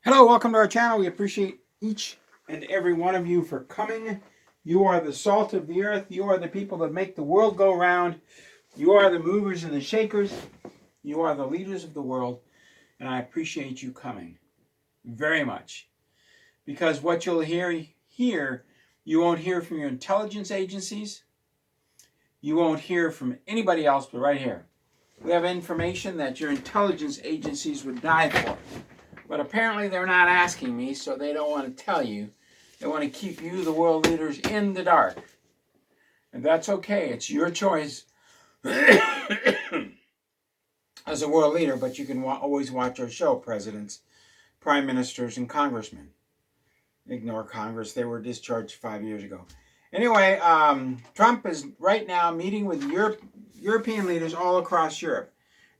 Hello, welcome to our channel. We appreciate each and every one of you for coming. You are the salt of the earth. You are the people that make the world go round. You are the movers and the shakers. You are the leaders of the world. And I appreciate you coming very much. Because what you'll hear here, you won't hear from your intelligence agencies. You won't hear from anybody else but right here. We have information that your intelligence agencies would die for. But apparently they're not asking me, so they don't want to tell you. They want to keep you, the world leaders, in the dark. And that's okay. It's your choice as a world leader, but you can always watch our show, presidents, prime ministers, and congressmen. Ignore Congress. They were discharged 5 years ago. Anyway, Trump is right now meeting with European leaders all across Europe.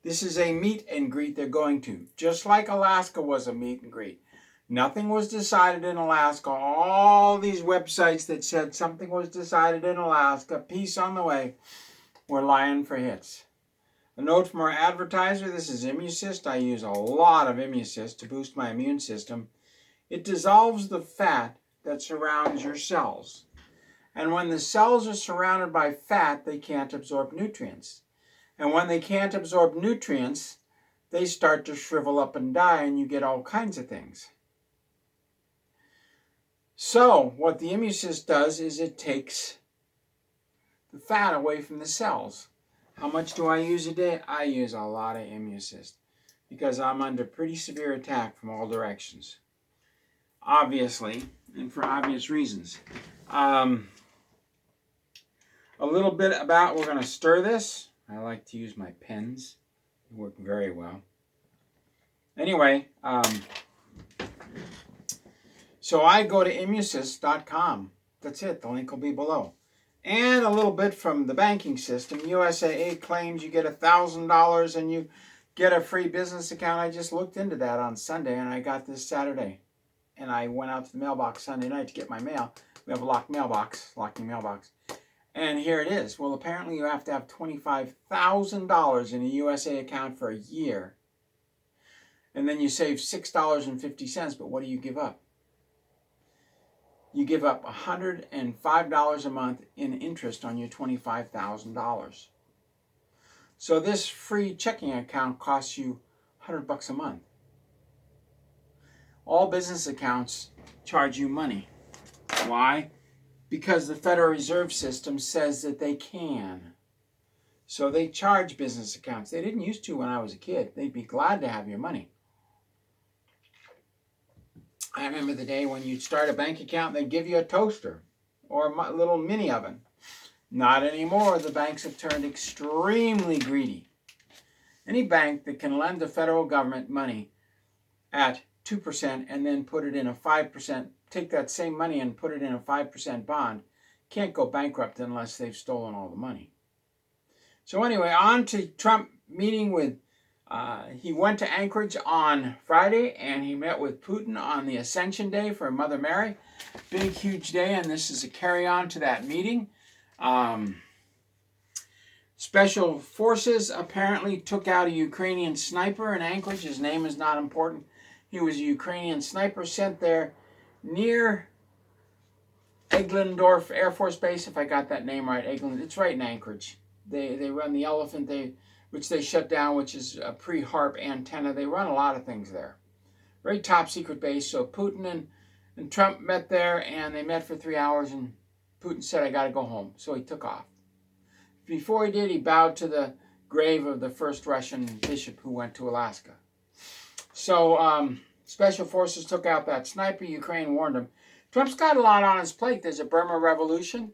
This is a meet and greet they're going to, just like Alaska was a meet and greet. Nothing was decided in Alaska. All these websites that said something was decided in Alaska, peace on the way, were lying for hits. A note from our advertiser, this is Immusist. I use a lot of Immusist to boost my immune system. It dissolves the fat that surrounds your cells. And when the cells are surrounded by fat, they can't absorb nutrients. And when they can't absorb nutrients, they start to shrivel up and die, and you get all kinds of things. So what the Immusist does is it takes the fat away from the cells. How much do I use a day? I use a lot of Immusist because I'm under pretty severe attack from all directions. Obviously, and for obvious reasons. A little bit about, we're going to stir this. I like to use my pens. They work very well. Anyway, so I go to immusist.com. That's it. The link will be below. And a little bit from the banking system. USAA claims you get $1,000 and you get a free business account. I just looked into that on Sunday, and I got this Saturday. And I went out to the mailbox Sunday night to get my mail. We have a locked mailbox, locking mailbox. And here it is. Well, apparently you have to have $25,000 in a USA account for a year. And then you save $6.50, but what do you give up? You give up $105 a month in interest on your $25,000. So this free checking account costs you $100 a month. All business accounts charge you money. Why? Because the Federal Reserve System says that they can. So they charge business accounts. They didn't used to when I was a kid. They'd be glad to have your money. I remember the day when you'd start a bank account, they'd give you a toaster or a little mini oven. Not anymore. The banks have turned extremely greedy. Any bank that can lend the federal government money at 2% and then put it in a 5%, take that same money and put it in a 5% bond, can't go bankrupt unless they've stolen all the money. So anyway, on to Trump meeting with, he went to Anchorage on Friday and he met with Putin on the Ascension Day for Mother Mary. Big, huge day, and this is a carry-on to that meeting. Special forces apparently took out a Ukrainian sniper in Anchorage. His name is not important. He was a Ukrainian sniper sent there near Eglandorf Air Force Base, if I got that name right. Egland, it's right in Anchorage. They run the Elephant, which they shut down, which is a pre-HARP antenna. They run a lot of things there. Very top secret base. So Putin and Trump met there, and they met for 3 hours, and Putin said, I got to go home. So he took off. Before he did, he bowed to the grave of the first Russian bishop who went to Alaska. So special forces took out that sniper. Ukraine warned him. Trump's got a lot on his plate. There's a Burma revolution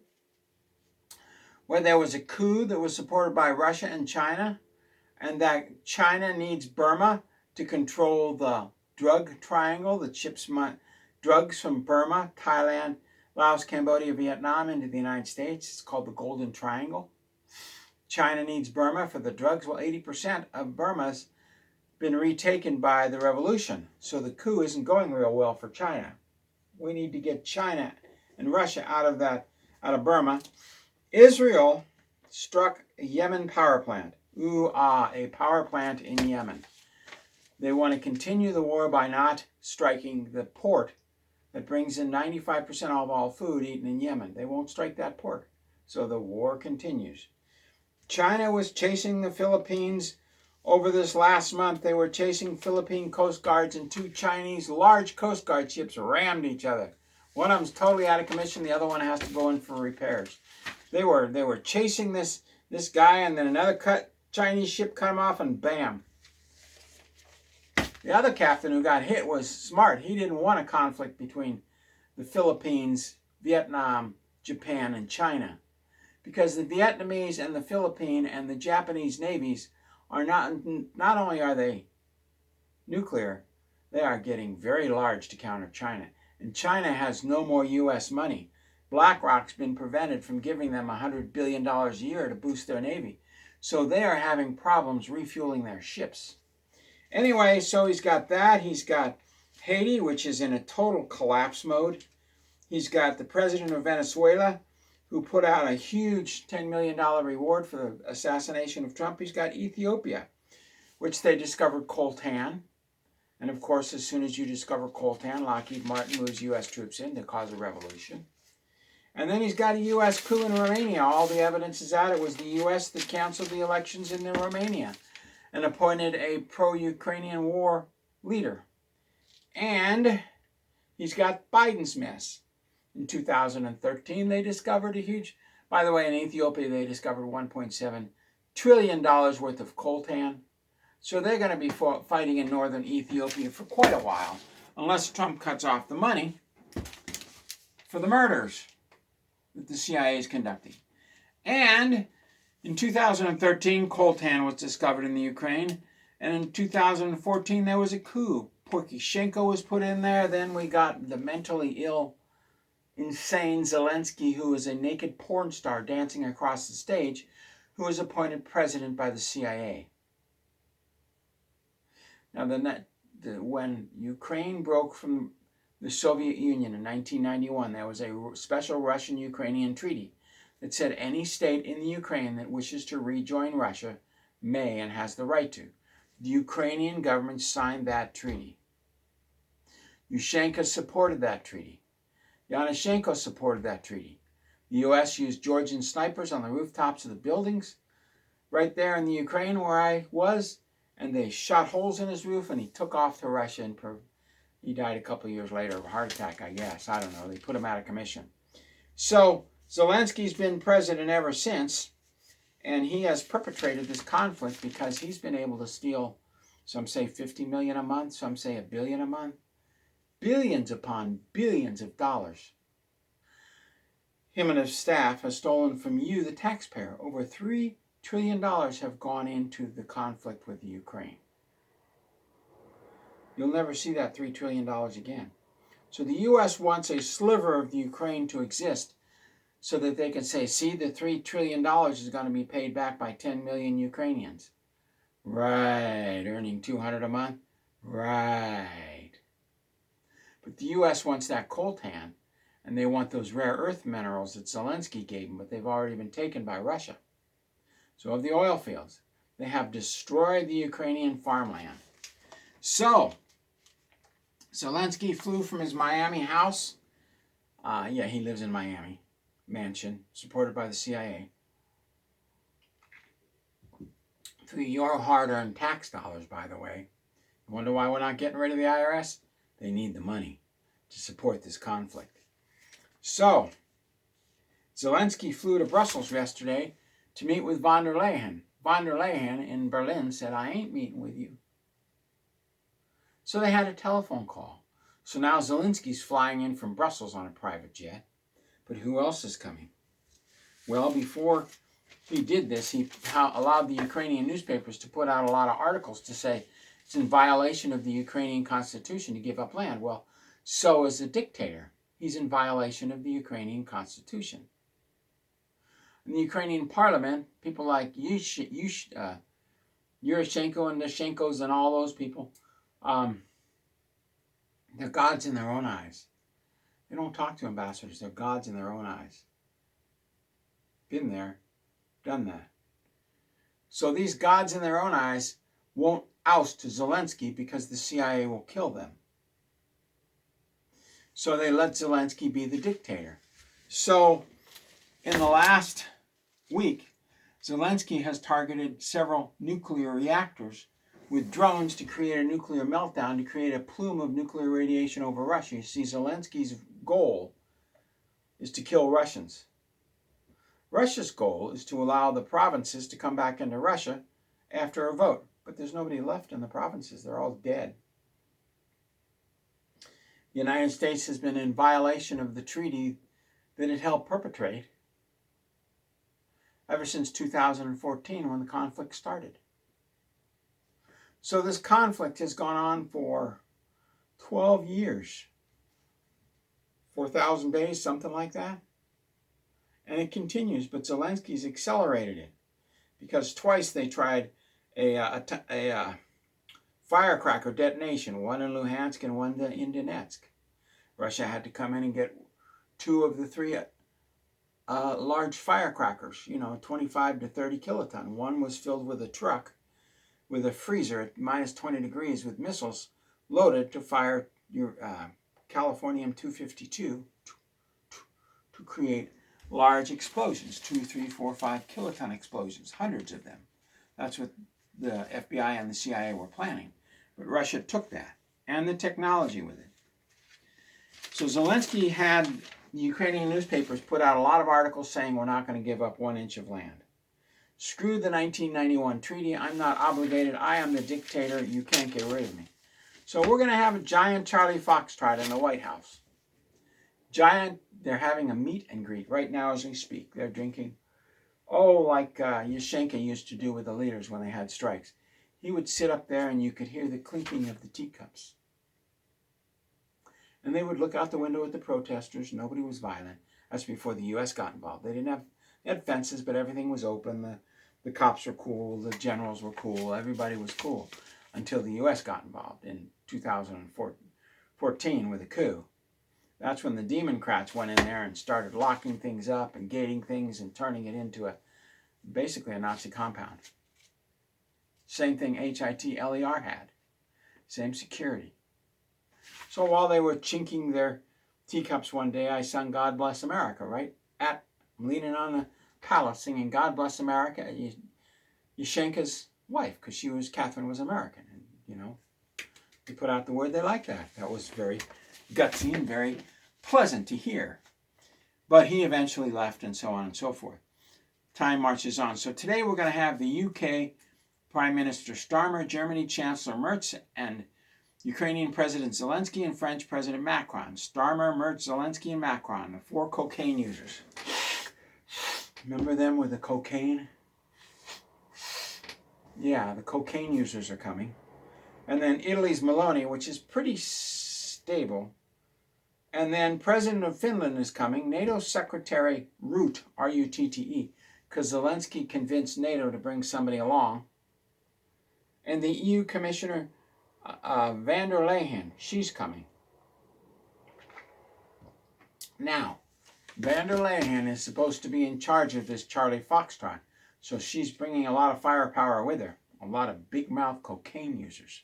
where there was a coup that was supported by Russia and China, and that China needs Burma to control the drug triangle that ships drugs from Burma, Thailand, Laos, Cambodia, Vietnam into the United States. It's called the Golden Triangle. China needs Burma for the drugs. Well, 80% of Burma's been retaken by the revolution. So the coup isn't going real well for China. We need to get China and Russia out of Burma. Israel struck a Yemen power plant. A power plant in Yemen. They want to continue the war by not striking the port that brings in 95% of all food eaten in Yemen. They won't strike that port. So the war continues. China was chasing the Philippines over this last month. They were chasing Philippine Coast Guards, and two Chinese large Coast Guard ships rammed each other. One of them's totally out of commission. The other one has to go in for repairs. They were chasing this guy, and then another Chinese ship cut him off, and bam. The other captain who got hit was smart. He didn't want a conflict between the Philippines, Vietnam, Japan, and China, because the Vietnamese and the Philippine and the Japanese navies are not only are they nuclear, they are getting very large to counter China. And China has no more U.S. money. BlackRock's been prevented from giving them $100 billion a year to boost their navy. So they are having problems refueling their ships. Anyway, so he's got that. He's got Haiti, which is in a total collapse mode. He's got the president of Venezuela, who put out a huge $10 million reward for the assassination of Trump. He's got Ethiopia, which they discovered coltan. And of course, as soon as you discover coltan, Lockheed Martin moves U.S. troops in to cause a revolution. And then he's got a U.S. coup in Romania. All the evidence is out. It was the U.S. that canceled the elections in Romania and appointed a pro-Ukrainian war leader. And he's got Biden's mess. In 2013, they discovered a huge... By the way, in Ethiopia, they discovered $1.7 trillion worth of coltan. So they're going to be fighting in northern Ethiopia for quite a while, unless Trump cuts off the money for the murders that the CIA is conducting. And in 2013, coltan was discovered in the Ukraine. And in 2014, there was a coup. Poroshenko was put in there. Then we got the mentally ill, insane Zelensky, who is a naked porn star dancing across the stage, who was appointed president by the CIA. Now, when Ukraine broke from the Soviet Union in 1991, there was a special Russian-Ukrainian treaty that said any state in the Ukraine that wishes to rejoin Russia may and has the right to. The Ukrainian government signed that treaty. Yushchenko supported that treaty. Yanushchenko supported that treaty. The U.S. used Georgian snipers on the rooftops of the buildings right there in the Ukraine where I was, and they shot holes in his roof, and he took off to Russia, and he died a couple of years later of a heart attack, I guess. I don't know. They put him out of commission. So Zelensky's been president ever since, and he has perpetrated this conflict because he's been able to steal, some say $50 million a month, some say $1 billion a month, billions upon billions of dollars. Him and his staff have stolen from you, the taxpayer. Over $3 trillion have gone into the conflict with the Ukraine. You'll never see that $3 trillion again. So the U.S. wants a sliver of the Ukraine to exist so that they can say, see, the $3 trillion is going to be paid back by 10 million Ukrainians. Right. Earning $200 a month? Right. But the U.S. wants that coltan, and they want those rare earth minerals that Zelensky gave them, but they've already been taken by Russia. So of the oil fields, they have destroyed the Ukrainian farmland. So Zelensky flew from his Miami house. He lives in Miami. Mansion, supported by the CIA. Through your hard-earned tax dollars, by the way. You wonder why we're not getting rid of the IRS? They need the money to support this conflict. So, Zelensky flew to Brussels yesterday to meet with von der Leyen. Von der Leyen in Berlin said, I ain't meeting with you. So they had a telephone call. So now Zelensky's flying in from Brussels on a private jet. But who else is coming? Well, before he did this, he allowed the Ukrainian newspapers to put out a lot of articles to say it's in violation of the Ukrainian constitution to give up land. Well, so is the dictator. He's in violation of the Ukrainian constitution. In the Ukrainian parliament, people like Yushchenko and the Shenkos and all those people, they're gods in their own eyes. They don't talk to ambassadors. They're gods in their own eyes. Been there, done that. So these gods in their own eyes won't oust Zelensky because the CIA will kill them. So they let Zelensky be the dictator. So in the last week, Zelensky has targeted several nuclear reactors with drones to create a nuclear meltdown, to create a plume of nuclear radiation over Russia. You see, Zelensky's goal is to kill Russians. Russia's goal is to allow the provinces to come back into Russia after a vote. But there's nobody left in the provinces. They're all dead. The United States has been in violation of the treaty that it helped perpetrate ever since 2014 when the conflict started. So this conflict has gone on for 12 years, 4,000 days, something like that. And it continues, but Zelensky's accelerated it because twice they tried a firecracker detonation, one in Luhansk and one in Donetsk. Russia had to come in and get 2 of the 3 large firecrackers, 25 to 30 kiloton. One was filled with a truck with a freezer at minus 20 degrees with missiles loaded to fire your Californium 252 to create large explosions, 2, 3, 4, 5 kiloton explosions, hundreds of them. That's what the FBI and the CIA were planning. But Russia took that and the technology with it. So Zelensky had the Ukrainian newspapers put out a lot of articles saying we're not going to give up 1 inch of land. Screw the 1991 treaty. I'm not obligated. I am the dictator. You can't get rid of me. So we're going to have a giant Charlie Foxtrot in the White House. Giant. They're having a meet and greet right now as we speak. They're drinking, like Yushchenko used to do with the leaders when they had strikes. He would sit up there and you could hear the clinking of the teacups. And they would look out the window at the protesters. Nobody was violent. That's before the U.S. got involved. They had fences, but everything was open. The cops were cool. The generals were cool. Everybody was cool until the U.S. got involved in 2014 with a coup. That's when the Democrats went in there and started locking things up and gating things and turning it into basically a Nazi compound. Same thing HITLER had. Same security. So while they were chinking their teacups one day, I sung God Bless America, right? I'm leaning on the palace singing God Bless America. Yushchenko's wife, because Catherine was American. And, they put out the word, they liked that. That was very gutsy and very pleasant to hear. But he eventually left and so on and so forth. Time marches on. So today we're going to have the UK Prime Minister Starmer, Germany Chancellor Merz, and Ukrainian President Zelensky and French President Macron. Starmer, Merz, Zelensky, and Macron, the 4 cocaine users. Remember them with the cocaine? Yeah, the cocaine users are coming. And then Italy's Meloni, which is pretty stable. And then President of Finland is coming. NATO Secretary Rutte, R-U-T-T-E, because Zelensky convinced NATO to bring somebody along. And the EU Commissioner van der Leyen, she's coming. Now, van der Leyen is supposed to be in charge of this Charlie Foxtrot, so she's bringing a lot of firepower with her, a lot of big-mouth cocaine users.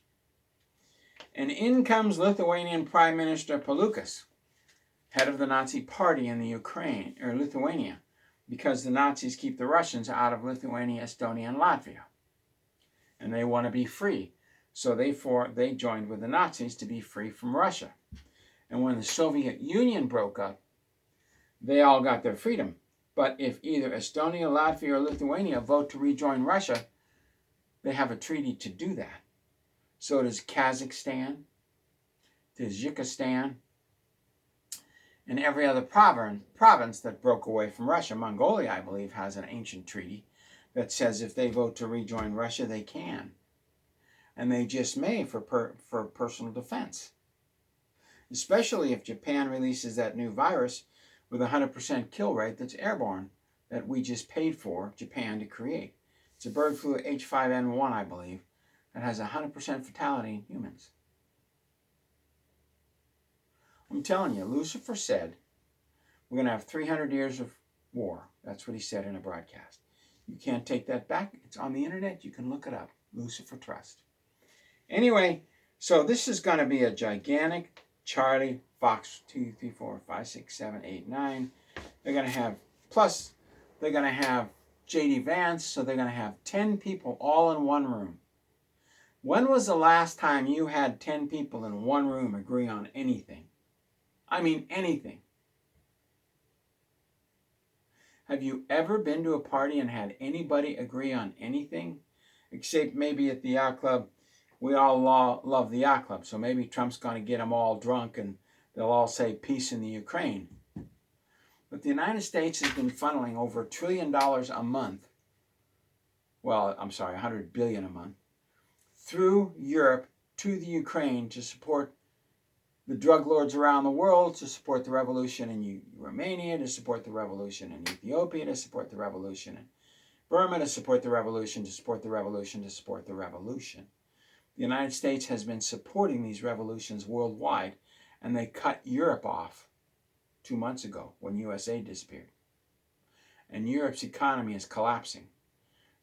And in comes Lithuanian Prime Minister Palukas, head of the Nazi party in the Ukraine, or Lithuania, because the Nazis keep the Russians out of Lithuania, Estonia, and Latvia. And they want to be free. So they joined with the Nazis to be free from Russia. And when the Soviet Union broke up, they all got their freedom. But if either Estonia, Latvia, or Lithuania vote to rejoin Russia, they have a treaty to do that. So does Kazakhstan, Tajikistan, and every other province that broke away from Russia. Mongolia, I believe, has an ancient treaty that says if they vote to rejoin Russia, they can. And they just may for personal defense. Especially if Japan releases that new virus with a 100% kill rate that's airborne that we just paid for Japan to create. It's a bird flu H5N1, I believe, that has a 100% fatality in humans. I'm telling you, Lucifer said we're going to have 300 years of war. That's what he said in a broadcast. You can't take that back. It's on the internet. You can look it up. Lucifer Trust. Anyway, so this is going to be a gigantic Charlie Fox 2, 3, 4, 5, 6, 7, 8, 9. They're going to have, plus they're going to have J.D. Vance, so they're going to have 10 people all in one room. When was the last time you had 10 people in one room agree on anything? I mean anything. Have you ever been to a party and had anybody agree on anything? Except maybe at the yacht club. We all love the yacht club, so maybe Trump's going to get them all drunk and they'll all say peace in the Ukraine. But the United States has been funneling over $1 trillion a month. Well, I'm sorry, $100 billion a month through Europe to the Ukraine to support the drug lords around the world, to support the revolution in Romania, to support the revolution in Ethiopia, to support the revolution in Burma, to support the revolution, to support the revolution, to support the revolution. The United States has been supporting these revolutions worldwide, and they cut Europe off 2 months ago when USA disappeared. And Europe's economy is collapsing.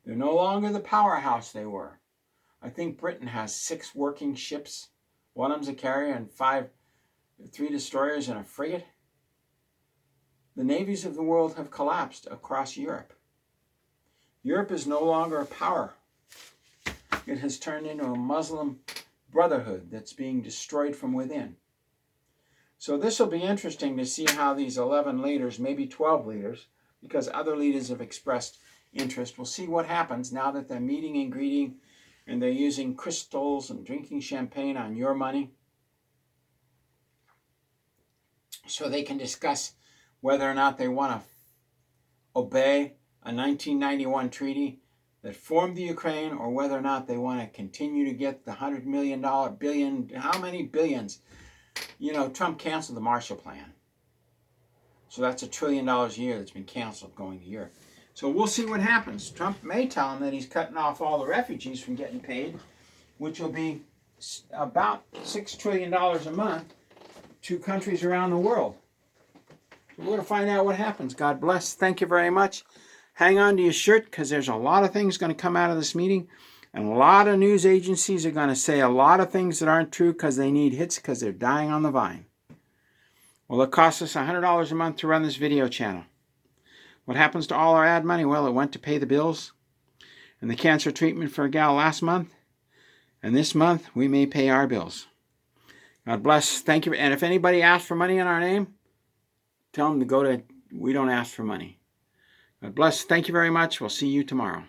They're no longer the powerhouse they were. I think Britain has 6 working ships. One of them's a carrier and 3 destroyers and a frigate. The navies of the world have collapsed across Europe. Europe is no longer a power. It has turned into a Muslim brotherhood that's being destroyed from within. So this will be interesting to see how these 11 leaders, maybe 12 leaders, because other leaders have expressed interest. We'll see what happens now that they're meeting and greeting and they're using crystals and drinking champagne on your money, so they can discuss whether or not they want to obey a 1991 treaty that formed the Ukraine, or whether or not they want to continue to get the $100 billion, how many billions? You know, Trump canceled the Marshall Plan. So that's $1 trillion a year that's been canceled going to Europe. So we'll see what happens. Trump may tell him that he's cutting off all the refugees from getting paid, which will be about $6 trillion a month to countries around the world. So we're going to find out what happens. God bless. Thank you very much. Hang on to your shirt, because there's a lot of things going to come out of this meeting. And a lot of news agencies are going to say a lot of things that aren't true because they need hits, because they're dying on the vine. Well, it costs us $100 a month to run this video channel. What happens to all our ad money? Well, it went to pay the bills and the cancer treatment for a gal last month. And this month, we may pay our bills. God bless. Thank you. And if anybody asks for money in our name, tell them to go to We Don't Ask for Money. God bless. Thank you very much. We'll see you tomorrow.